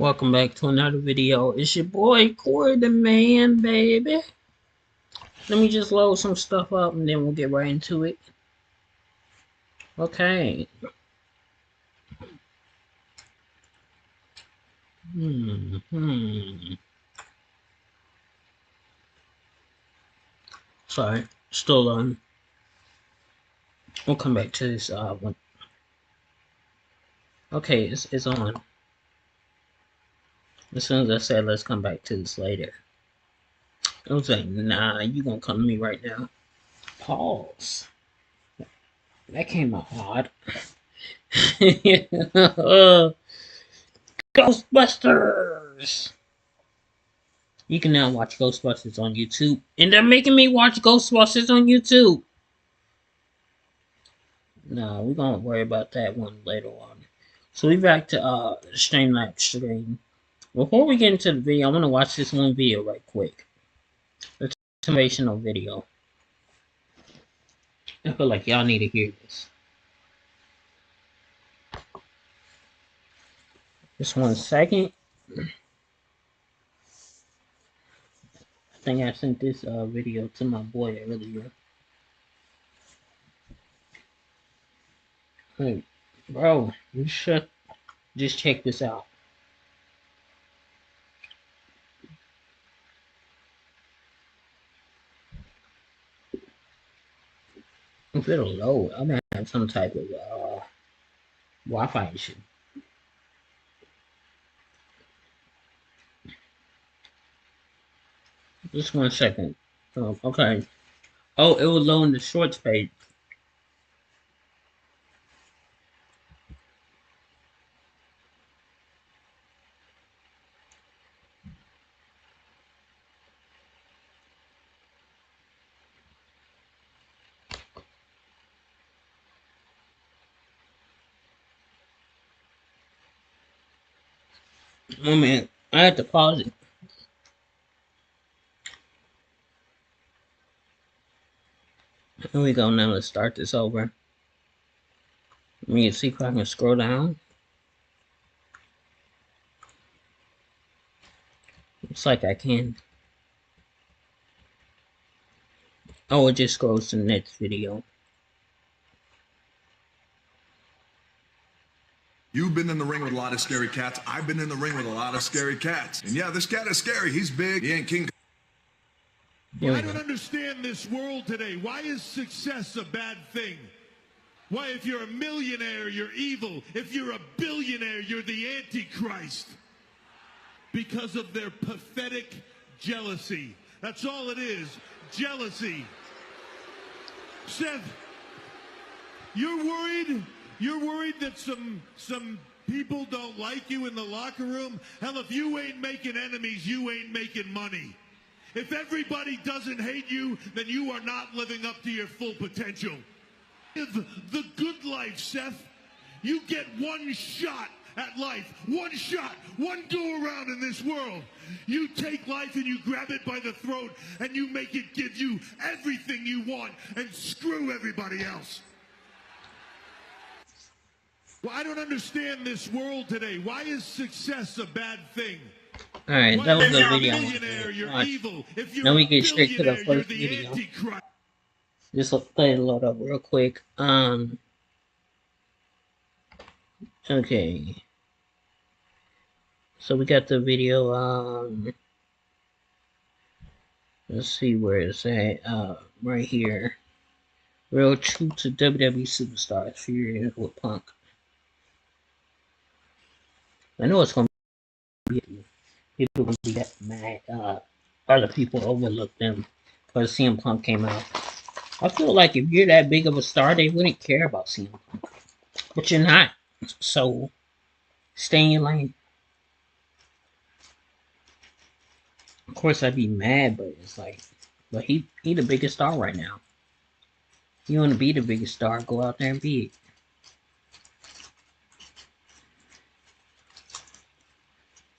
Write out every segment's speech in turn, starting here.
Welcome back to another video. It's your boy Corey the Man, baby. Let me just load some stuff up and then we'll get right into it. Okay. Sorry, still on. We'll come back to this one. Okay, it's on. As soon as I said let's come back to this later, it was like, nah, you gonna come to me right now. Pause. That came out hard. Ghostbusters! You can now watch Ghostbusters on YouTube. And they're making me watch Ghostbusters on YouTube. No, we're gonna worry about that one later on. So we back to Streamlabs stream. Before we get into the video, I wanna watch this one video right quick. It's a motivational video. I feel like y'all need to hear this. Just 1 second. I think I sent this video to my boy earlier. Hey, bro, you should just check this out. If it'll load, I'm gonna have some type of Wi-Fi issue. Just 1 second. Okay. Oh, it was low in the shorts page. Oh man, I had to pause it. Here we go. Now let's start this over. Let me see if I can scroll down. Looks like I can. Oh, it just scrolls to the next video. You've been in the ring with a lot of scary cats. I've been in the ring with a lot of scary cats. And yeah, this cat is scary. He's big. He ain't King. I don't understand this world today. Why is success a bad thing? Why, if you're a millionaire, you're evil. If you're a billionaire, you're the Antichrist. Because of their pathetic jealousy. That's all it is. Jealousy. Seth, you're worried? You're worried that some people don't like you in the locker room? Hell, if you ain't making enemies, you ain't making money. If everybody doesn't hate you, then you are not living up to your full potential. Live the good life, Seth. You get one shot at life. One shot. One go around in this world. You take life and you grab it by the throat and you make it give you everything you want and screw everybody else. Well, I don't understand this world today. Why is success a bad thing? Alright, that was the video. Now we get straight to the first video. Just play it load up real quick. Okay. So we got the video, let's see where it's at, right here. Real true to WWE Superstars, Furious with Punk. I know it's gonna be people gonna be that mad, other people overlook them because CM Punk came out. I feel like if you're that big of a star, they wouldn't care about CM Punk. But you're not. So stay in your lane. Of course I'd be mad, but it's like, but he the biggest star right now. You wanna be the biggest star, go out there and be it.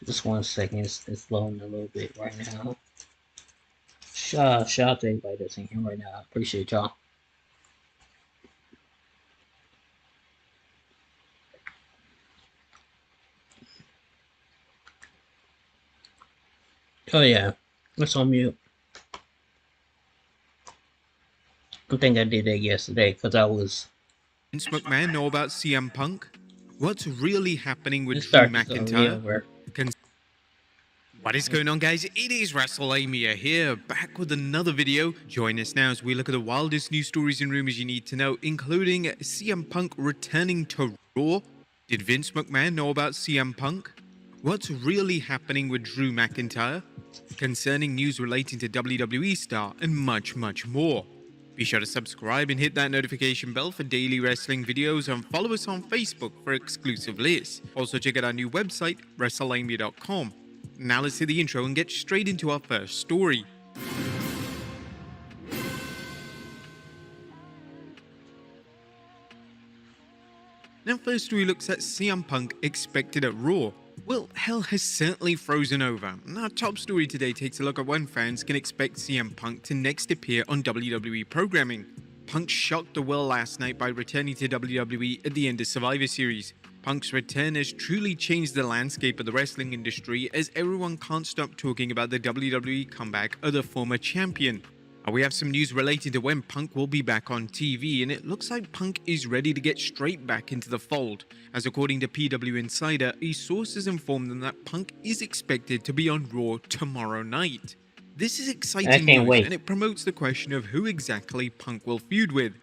Just 1 second, it's loading a little bit right now. Shout out to everybody that's in here right now. I appreciate y'all. Oh yeah, it's on mute. I think I did that yesterday because I was. Vince McMahon know about CM Punk? What's really happening with Let's Drew start this McIntyre? over. What is going on, guys? It is WrestleMania here, back with another video. Join us now as we look at the wildest news stories and rumors you need to know, including CM Punk returning to Raw. Did Vince McMahon know about CM Punk? What's really happening with Drew McIntyre? Concerning news relating to WWE star, and much, much more. Be sure to subscribe and hit that notification bell for daily wrestling videos, and follow us on Facebook for exclusive lists. Also check out our new website, WrestleMania.com. Now let's hit the intro and get straight into our first story. Now first story looks at CM Punk expected at Raw. Well, hell has certainly frozen over. Our top story today takes a look at when fans can expect CM Punk to next appear on WWE programming. Punk shocked the world last night by returning to WWE at the end of Survivor Series. Punk's return has truly changed the landscape of the wrestling industry, as everyone can't stop talking about the WWE comeback of the former champion. We have some news related to when Punk will be back on TV, and it looks like Punk is ready to get straight back into the fold, as according to PW Insider, a source has informed them that Punk is expected to be on Raw tomorrow night. This is exciting news, wait. and it promotes the question of who exactly Punk will feud with.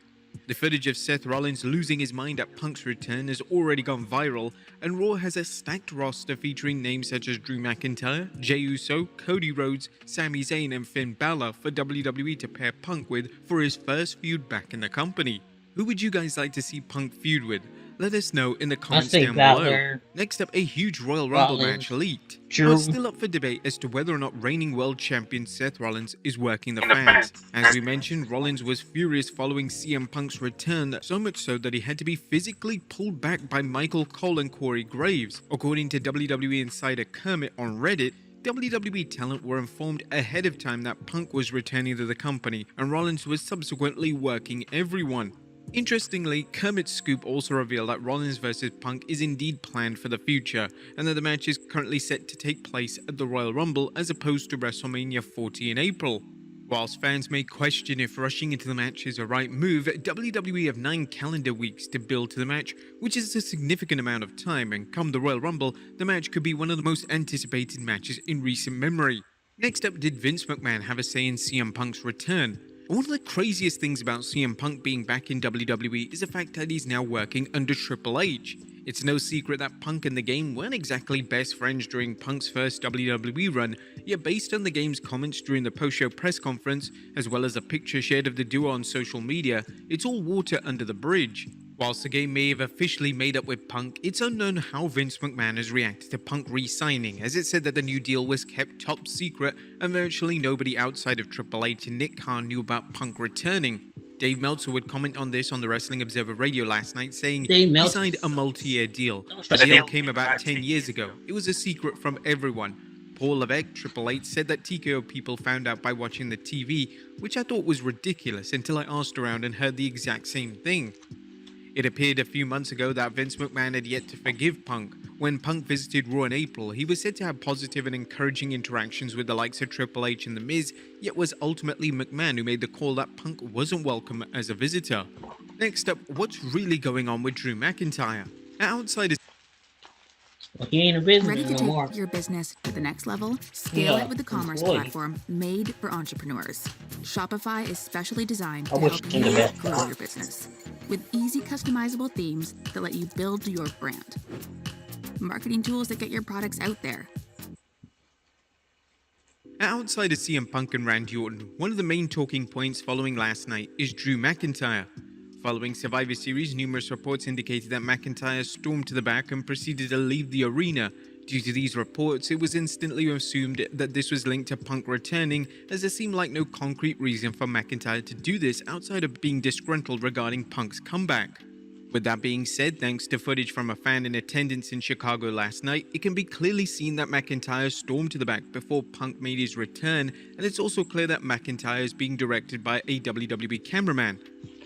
The footage of Seth Rollins losing his mind at Punk's return has already gone viral, and Raw has a stacked roster featuring names such as Drew McIntyre, Jey Uso, Cody Rhodes, Sami Zayn and Finn Balor for WWE to pair Punk with for his first feud back in the company. Who would you guys like to see Punk feud with? Let us know in the comments say down below. Balor. Next up, a huge Royal Rumble Rollins. match leaked. Drew. Well, it's still up for debate as to whether or not reigning world champion Seth Rollins is working the fans. As we mentioned, Rollins was furious following CM Punk's return, so much so that he had to be physically pulled back by Michael Cole and Corey Graves. According to WWE insider Kermit on Reddit, WWE talent were informed ahead of time that Punk was returning to the company, and Rollins was subsequently working everyone. Interestingly, Kermit's scoop also revealed that Rollins vs Punk is indeed planned for the future, and that the match is currently set to take place at the Royal Rumble as opposed to WrestleMania 40 in April. Whilst fans may question if rushing into the match is a right move, WWE have 9 calendar weeks to build to the match, which is a significant amount of time, and come the Royal Rumble, the match could be one of the most anticipated matches in recent memory. Next up, did Vince McMahon have a say in CM Punk's return? One of the craziest things about CM Punk being back in WWE is the fact that he's now working under Triple H. It's no secret that Punk and the game weren't exactly best friends during Punk's first WWE run, yet based on the game's comments during the post-show press conference, as well as a picture shared of the duo on social media, it's all water under the bridge. Whilst the game may have officially made up with Punk, it's unknown how Vince McMahon has reacted to Punk re-signing, as it said that the new deal was kept top secret and virtually nobody outside of Triple H and Nick Khan knew about Punk returning. Dave Meltzer would comment on this on the Wrestling Observer Radio last night, saying he signed a multi-year deal. The deal came about 10 years ago. It was a secret from everyone. Paul Levesque, Triple H, said that TKO people found out by watching the TV, which I thought was ridiculous until I asked around and heard the exact same thing. It appeared a few months ago that Vince McMahon had yet to forgive Punk. When Punk visited Raw in April, he was said to have positive and encouraging interactions with the likes of Triple H and The Miz, yet was ultimately McMahon who made the call that Punk wasn't welcome as a visitor. Next up, what's really going on with Drew McIntyre? Outside He ain't a business Ready to no more. take your business to the next level? Scale Yeah, it with the commerce employee. platform made for entrepreneurs. Shopify is specially designed I to wish help I knew you that. grow your business with easy customizable themes that let you build your brand. Marketing tools that get your products out there. Outside of CM Punk and Randy Orton, one of the main talking points following last night is Drew McIntyre. Following Survivor Series, numerous reports indicated that McIntyre stormed to the back and proceeded to leave the arena. Due to these reports, it was instantly assumed that this was linked to Punk returning, as there seemed like no concrete reason for McIntyre to do this outside of being disgruntled regarding Punk's comeback. With that being said, thanks to footage from a fan in attendance in Chicago last night, it can be clearly seen that McIntyre stormed to the back before Punk made his return, and it's also clear that McIntyre is being directed by a WWE cameraman.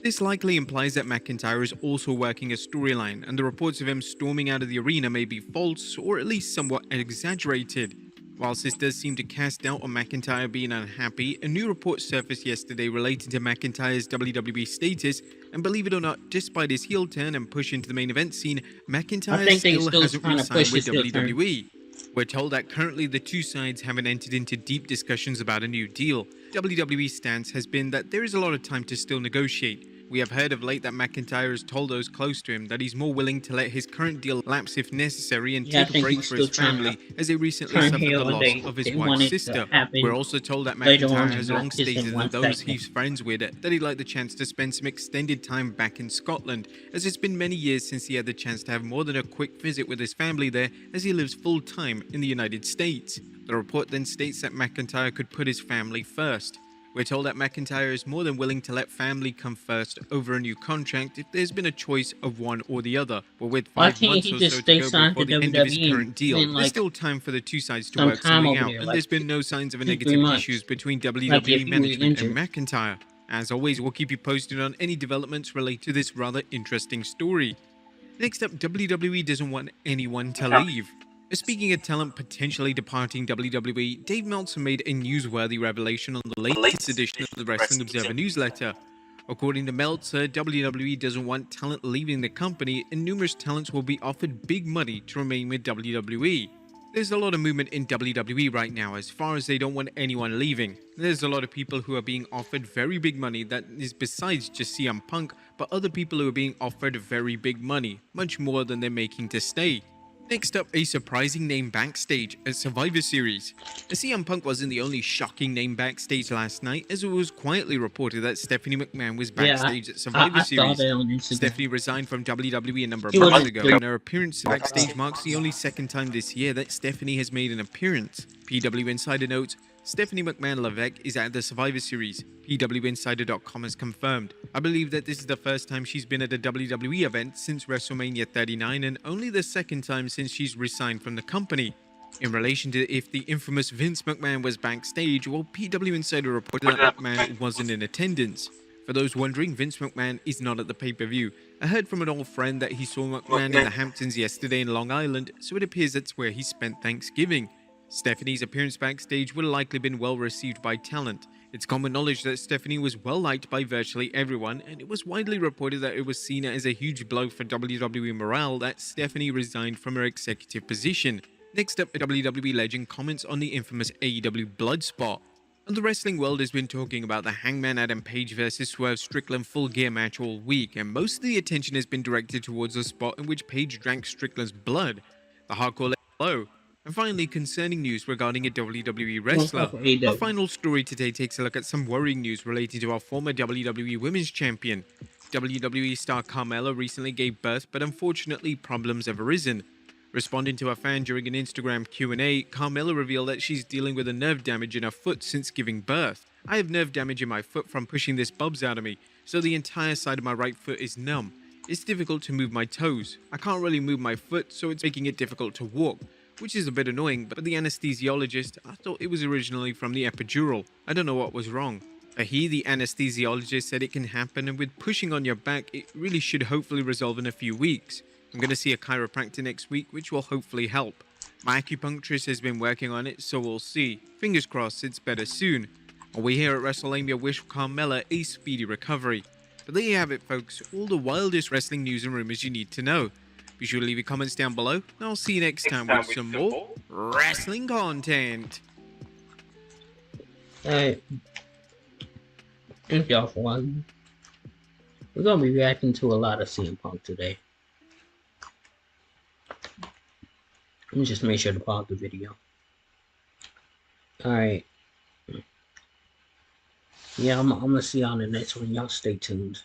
This likely implies that McIntyre is also working a storyline, and the reports of him storming out of the arena may be false or at least somewhat exaggerated. Whilst this does seem to cast doubt on McIntyre being unhappy, a new report surfaced yesterday relating to McIntyre's WWE status, and believe it or not, despite his heel turn and push into the main event scene, McIntyre still hasn't re-signed with WWE. We're told that currently the two sides haven't entered into deep discussions about a new deal. WWE's stance has been that there is a lot of time to still negotiate. We have heard of late that McIntyre has told those close to him that he's more willing to let his current deal lapse if necessary and take a break for his family, as they recently suffered the loss of his wife's sister. We're also told that McIntyre has long stated to those he's friends with that he'd like the chance to spend some extended time back in Scotland, as it's been many years since he had the chance to have more than a quick visit with his family there, as he lives full-time in the United States. The report then states that McIntyre could put his family first. We're told that McIntyre is more than willing to let family come first over a new contract if there's been a choice of one or the other. But with 5 months or so to go before the end of his current deal, there's still time for the two sides to work something out, and there's been no signs of a negative issues between WWE management and McIntyre. As always, we'll keep you posted on any developments related to this rather interesting story. Next up, WWE doesn't want anyone to leave. Speaking of talent potentially departing WWE, Dave Meltzer made a newsworthy revelation on the latest edition of the Wrestling Observer newsletter. According to Meltzer, WWE doesn't want talent leaving the company, and numerous talents will be offered big money to remain with WWE. There's a lot of movement in WWE right now as far as they don't want anyone leaving. There's a lot of people who are being offered very big money that is besides just CM Punk, but other people who are being offered very big money, much more than they're making to stay. Next up, a surprising name backstage at Survivor Series. CM Punk wasn't the only shocking name backstage last night, as it was quietly reported that Stephanie McMahon was backstage at Survivor Series. Stephanie resigned from WWE a number of months ago, and her appearance backstage marks the only second time this year that Stephanie has made an appearance. PW Insider notes, Stephanie McMahon Levesque is at the Survivor Series. PWInsider.com has confirmed. I believe that this is the first time she's been at a WWE event since WrestleMania 39 and only the second time since she's resigned from the company. In relation to if the infamous Vince McMahon was backstage, well, PW Insider reported that McMahon wasn't in attendance. For those wondering, Vince McMahon is not at the pay-per-view. I heard from an old friend that he saw McMahon in the Hamptons yesterday in Long Island, so it appears that's where he spent Thanksgiving. Stephanie's appearance backstage would have likely been well received by talent. It's common knowledge that Stephanie was well liked by virtually everyone, and it was widely reported that it was seen as a huge blow for WWE morale that Stephanie resigned from her executive position. Next up, a WWE legend comments on the infamous AEW Bloodspot. The wrestling world has been talking about the Hangman Adam Page vs Swerve Strickland Full Gear match all week, and most of the attention has been directed towards the spot in which Page drank Strickland's blood. The hardcore let low. And finally, concerning news regarding a WWE wrestler. Our final story today takes a look at some worrying news relating to our former WWE Women's Champion. WWE star Carmella recently gave birth, but unfortunately problems have arisen. Responding to a fan during an Instagram Q&A, Carmella revealed that she's dealing with a nerve damage in her foot since giving birth. I have nerve damage in my foot from pushing this bubs out of me, so the entire side of my right foot is numb. It's difficult to move my toes. I can't really move my foot, so it's making it difficult to walk, which is a bit annoying, but the anesthesiologist, I thought it was originally from the epidural. I don't know what was wrong. He, the anesthesiologist, said it can happen, and with pushing on your back, it really should hopefully resolve in a few weeks. I'm going to see a chiropractor next week, which will hopefully help. My acupuncturist has been working on it, so we'll see. Fingers crossed it's better soon. And we here at WrestleMania wish Carmella a speedy recovery. But there you have it, folks, all the wildest wrestling news and rumors you need to know. Be sure to leave your comments down below, and I'll see you next time with some more wrestling content. Alright. Thank y'all for watching. We're going to be reacting to a lot of CM Punk today. Let me just make sure to pause the video. Alright. Yeah, I'm going to see y'all in the next one. Y'all stay tuned.